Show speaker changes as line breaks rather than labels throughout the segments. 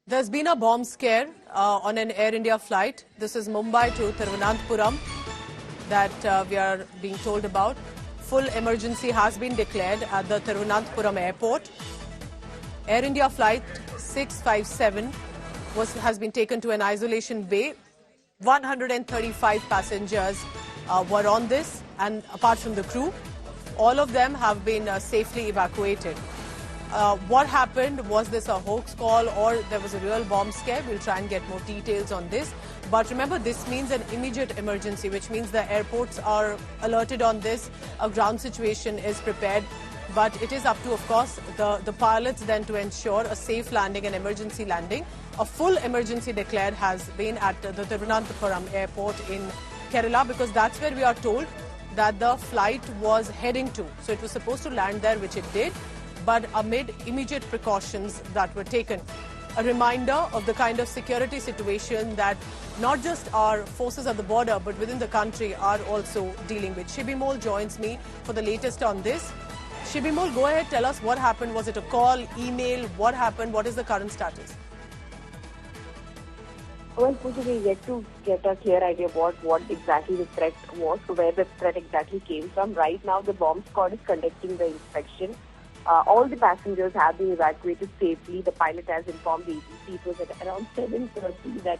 There's been a bomb scare on an Air India flight. This is Mumbai to Thiruvananthapuram that we are being told about. Full emergency has been declared at the Thiruvananthapuram airport. Air India flight 657 has been taken to an isolation bay. 135 passengers were on this, and apart from the crew, all of them have been safely evacuated. What happened? Was this a hoax call or there was a real bomb scare? We'll try and get more details on this. But remember, this means an immediate emergency, which means the airports are alerted on this. A ground situation is prepared. But it is up to, of course, the pilots then to ensure a safe landing and emergency landing. A full emergency declared has been at the Thiruvananthapuram airport in Kerala, because that's where we are told that the flight was heading to. So it was supposed to land there, which it did, but amid immediate precautions that were taken. A reminder of the kind of security situation that not just our forces at the border, but within the country are also dealing with. Shibi Mole joins me for the latest on this. Shibi Mole, go ahead, tell us what happened. Was it a call, email? What happened? What is the current status?
Well, Pooja, we yet to get a clear idea about what exactly the threat was, where the threat exactly came from. Right now, the bomb squad is conducting the inspection. All the passengers have been evacuated safely. The pilot has informed the agency. It was at around 7:30 that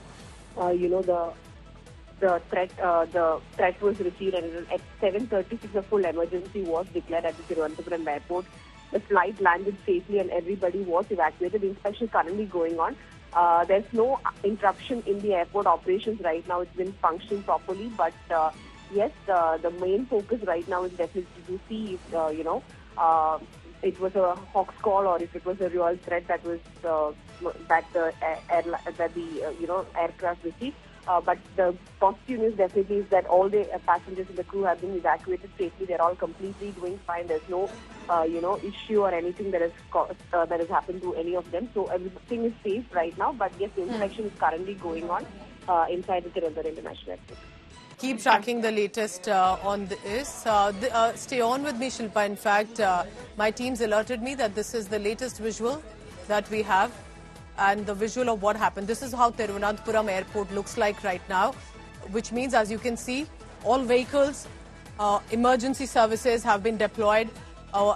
the threat was received, and at 7:36 a full emergency was declared at the Thiruvananthapuram airport. The flight landed safely and everybody was evacuated. The inspection is currently going on. There's no interruption in the airport operations right now. It's been functioning properly, but yes, the main focus right now is definitely to see if it was a hoax call or if it was a real threat that was that the aircraft received. But the positive news definitely is that all the passengers and the crew have been evacuated safely. They're all completely doing fine. There's no issue or anything that has happened to any of them. So everything is safe right now. But yes, the inspection is currently going on inside the Tirunelveli International Airport.
Keep tracking the latest on this. Stay on with me, Shilpa. In fact, my teams alerted me that this is the latest visual that we have, and the visual of what happened. This is how Thiruvananthapuram airport looks like right now, which means, as you can see, all vehicles, emergency services have been deployed,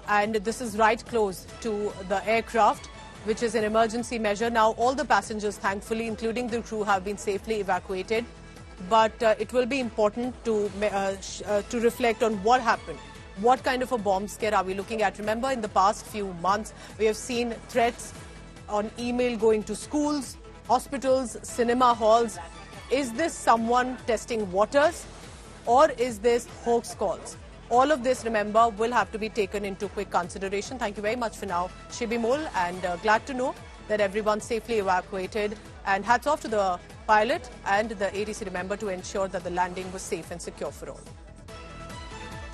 and this is right close to the aircraft, which is an emergency measure. Now, all the passengers, thankfully, including the crew, have been safely evacuated. But it will be important to reflect on what happened. What kind of a bomb scare are we looking at? Remember, in the past few months, we have seen threats on email going to schools, hospitals, cinema halls. Is this someone testing waters, or is this hoax calls? All of this, remember, will have to be taken into quick consideration. Thank you very much for now, Shibi Mole, and glad to know that everyone's safely evacuated. And hats off to the pilot and the ATC member to ensure that the landing was safe and secure for all.